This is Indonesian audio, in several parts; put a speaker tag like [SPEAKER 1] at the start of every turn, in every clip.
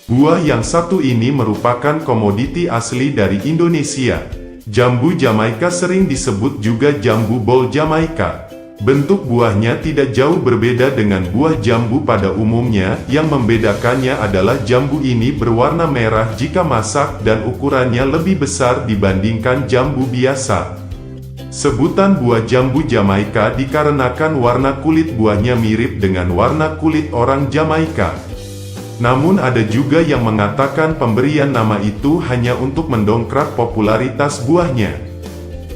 [SPEAKER 1] Buah yang satu ini merupakan komoditi asli dari Indonesia. Jambu Jamaika sering disebut juga jambu bol Jamaika. Bentuk buahnya tidak jauh berbeda dengan buah jambu pada umumnya, yang membedakannya adalah jambu ini berwarna merah jika masak dan ukurannya lebih besar dibandingkan jambu biasa. Sebutan buah jambu Jamaika dikarenakan warna kulit buahnya mirip dengan warna kulit orang Jamaika. Namun ada juga yang mengatakan pemberian nama itu hanya untuk mendongkrak popularitas buahnya.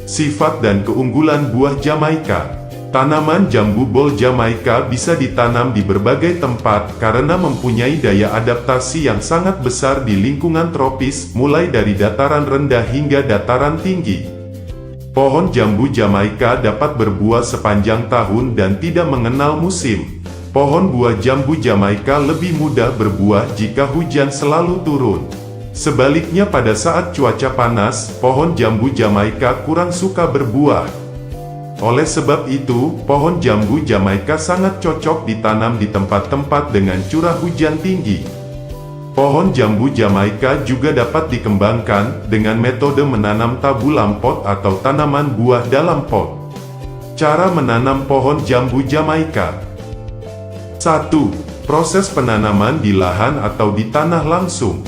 [SPEAKER 1] Sifat dan keunggulan buah Jamaika. Tanaman jambu bol Jamaika bisa ditanam di berbagai tempat karena mempunyai daya adaptasi yang sangat besar di lingkungan tropis, mulai dari dataran rendah hingga dataran tinggi. Pohon jambu Jamaika dapat berbuah sepanjang tahun dan tidak mengenal musim. Pohon buah jambu Jamaika lebih mudah berbuah jika hujan selalu turun. Sebaliknya pada saat cuaca panas, pohon jambu Jamaika kurang suka berbuah. Oleh sebab itu, pohon jambu Jamaika sangat cocok ditanam di tempat-tempat dengan curah hujan tinggi. Pohon jambu Jamaika juga dapat dikembangkan dengan metode menanam tabulam pot atau tanaman buah dalam pot. Cara menanam pohon jambu Jamaika. 1. Proses penanaman di lahan atau di tanah langsung.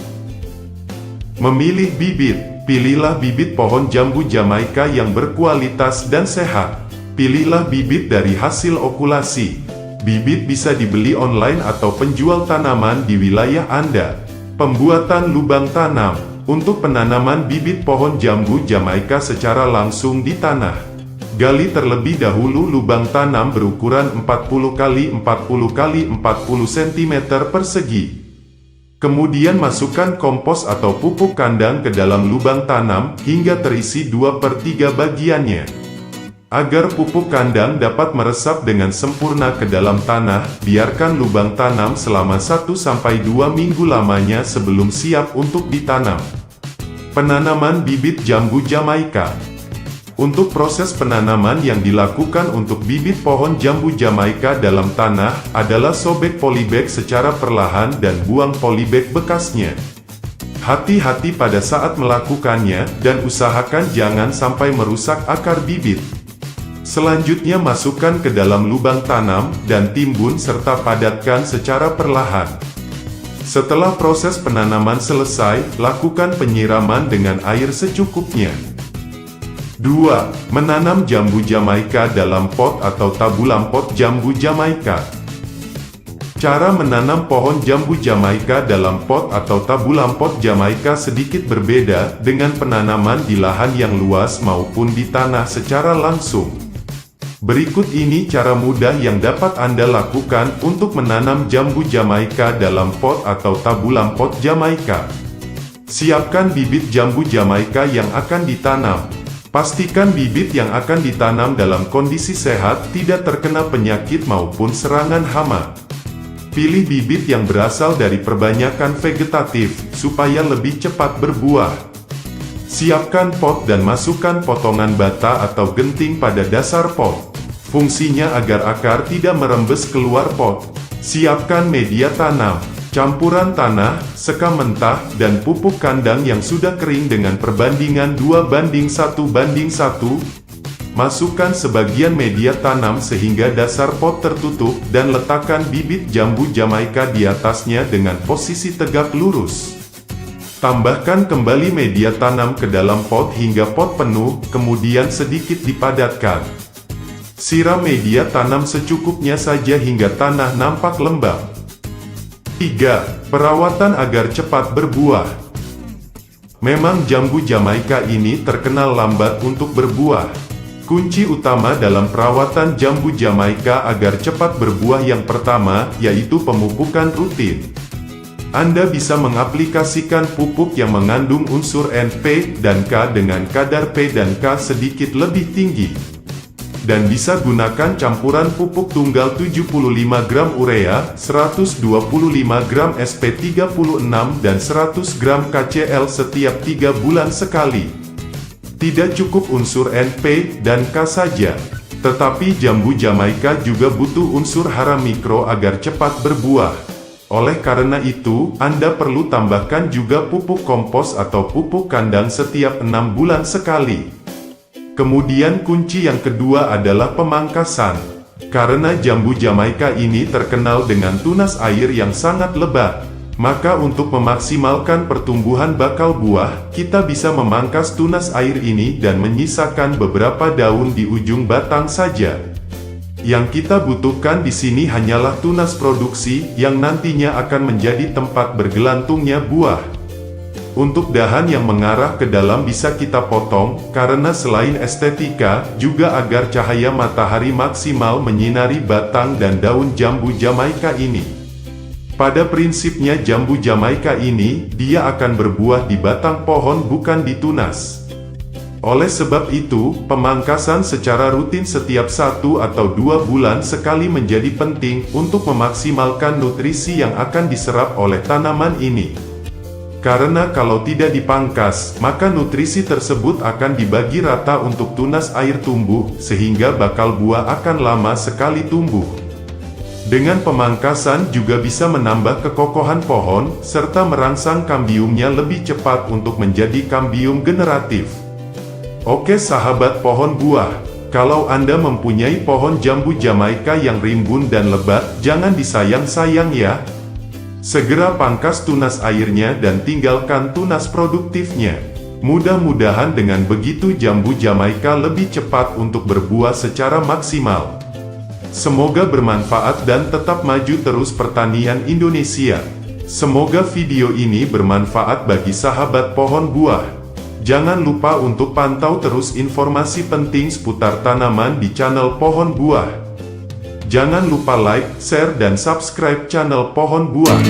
[SPEAKER 1] Memilih bibit. Pilihlah bibit pohon jambu Jamaika yang berkualitas dan sehat. Pilihlah bibit dari hasil okulasi. Bibit bisa dibeli online atau penjual tanaman di wilayah Anda. Pembuatan lubang tanam. Untuk penanaman bibit pohon jambu Jamaika secara langsung di tanah, gali terlebih dahulu lubang tanam berukuran 40 x 40 x 40 cm persegi. Kemudian masukkan kompos atau pupuk kandang ke dalam lubang tanam, hingga terisi 2/3 bagiannya. Agar pupuk kandang dapat meresap dengan sempurna ke dalam tanah, biarkan lubang tanam selama 1-2 minggu lamanya sebelum siap untuk ditanam. Penanaman bibit jambu Jamaika. Untuk proses penanaman yang dilakukan untuk bibit pohon jambu Jamaika dalam tanah, adalah sobek polybag secara perlahan dan buang polybag bekasnya. Hati-hati pada saat melakukannya, dan usahakan jangan sampai merusak akar bibit. Selanjutnya masukkan ke dalam lubang tanam, dan timbun serta padatkan secara perlahan. Setelah proses penanaman selesai, lakukan penyiraman dengan air secukupnya. 2. Menanam jambu Jamaika dalam pot atau tabulam pot jambu Jamaika. Cara menanam pohon jambu Jamaika dalam pot atau tabulam pot Jamaika sedikit berbeda dengan penanaman di lahan yang luas maupun di tanah secara langsung. Berikut ini cara mudah yang dapat Anda lakukan untuk menanam jambu Jamaika dalam pot atau tabulam pot Jamaika. Siapkan bibit jambu Jamaika yang akan ditanam. Pastikan bibit yang akan ditanam dalam kondisi sehat, tidak terkena penyakit maupun serangan hama. Pilih bibit yang berasal dari perbanyakan vegetatif, supaya lebih cepat berbuah. Siapkan pot dan masukkan potongan bata atau genting pada dasar pot. Fungsinya agar akar tidak merembes keluar pot. Siapkan media tanam. Campuran tanah, sekam mentah, dan pupuk kandang yang sudah kering dengan perbandingan 2:1:1. Masukkan sebagian media tanam sehingga dasar pot tertutup, dan letakkan bibit jambu Jamaika di atasnya dengan posisi tegak lurus. Tambahkan kembali media tanam ke dalam pot hingga pot penuh, kemudian sedikit dipadatkan. Siram media tanam secukupnya saja hingga tanah nampak lembab. 3. Perawatan agar cepat berbuah. Memang jambu Jamaika ini terkenal lambat untuk berbuah. Kunci utama dalam perawatan jambu Jamaika agar cepat berbuah yang pertama, yaitu pemupukan rutin. Anda bisa mengaplikasikan pupuk yang mengandung unsur N, P, dan K dengan kadar P dan K sedikit lebih tinggi. Dan bisa gunakan campuran pupuk tunggal 75 gram urea, 125 gram SP36 dan 100 gram KCl setiap 3 bulan sekali. Tidak cukup unsur N, P, dan K saja, tetapi jambu Jamaika juga butuh unsur hara mikro agar cepat berbuah. Oleh karena itu, Anda perlu tambahkan juga pupuk kompos atau pupuk kandang setiap 6 bulan sekali. Kemudian kunci yang kedua adalah pemangkasan. Karena jambu Jamaika ini terkenal dengan tunas air yang sangat lebat, maka untuk memaksimalkan pertumbuhan bakal buah, kita bisa memangkas tunas air ini dan menyisakan beberapa daun di ujung batang saja. Yang kita butuhkan di sini hanyalah tunas produksi yang nantinya akan menjadi tempat bergelantungnya buah. Untuk dahan yang mengarah ke dalam bisa kita potong, karena selain estetika, juga agar cahaya matahari maksimal menyinari batang dan daun jambu Jamaika ini. Pada prinsipnya jambu Jamaika ini, dia akan berbuah di batang pohon bukan di tunas. Oleh sebab itu, pemangkasan secara rutin setiap 1 atau 2 bulan sekali menjadi penting untuk memaksimalkan nutrisi yang akan diserap oleh tanaman ini. Karena kalau tidak dipangkas, maka nutrisi tersebut akan dibagi rata untuk tunas air tumbuh, sehingga bakal buah akan lama sekali tumbuh. Dengan pemangkasan juga bisa menambah kekokohan pohon, serta merangsang kambiumnya lebih cepat untuk menjadi kambium generatif. Oke sahabat pohon buah, kalau Anda mempunyai pohon jambu Jamaika yang rimbun dan lebat, jangan disayang-sayang ya. Segera pangkas tunas airnya dan tinggalkan tunas produktifnya. Mudah-mudahan dengan begitu jambu Jamaika lebih cepat untuk berbuah secara maksimal. Semoga bermanfaat dan tetap maju terus pertanian Indonesia. Semoga video ini bermanfaat bagi sahabat pohon buah. Jangan lupa untuk pantau terus informasi penting seputar tanaman di channel Pohon Buah. Jangan lupa like, share dan subscribe channel Pohon Buah.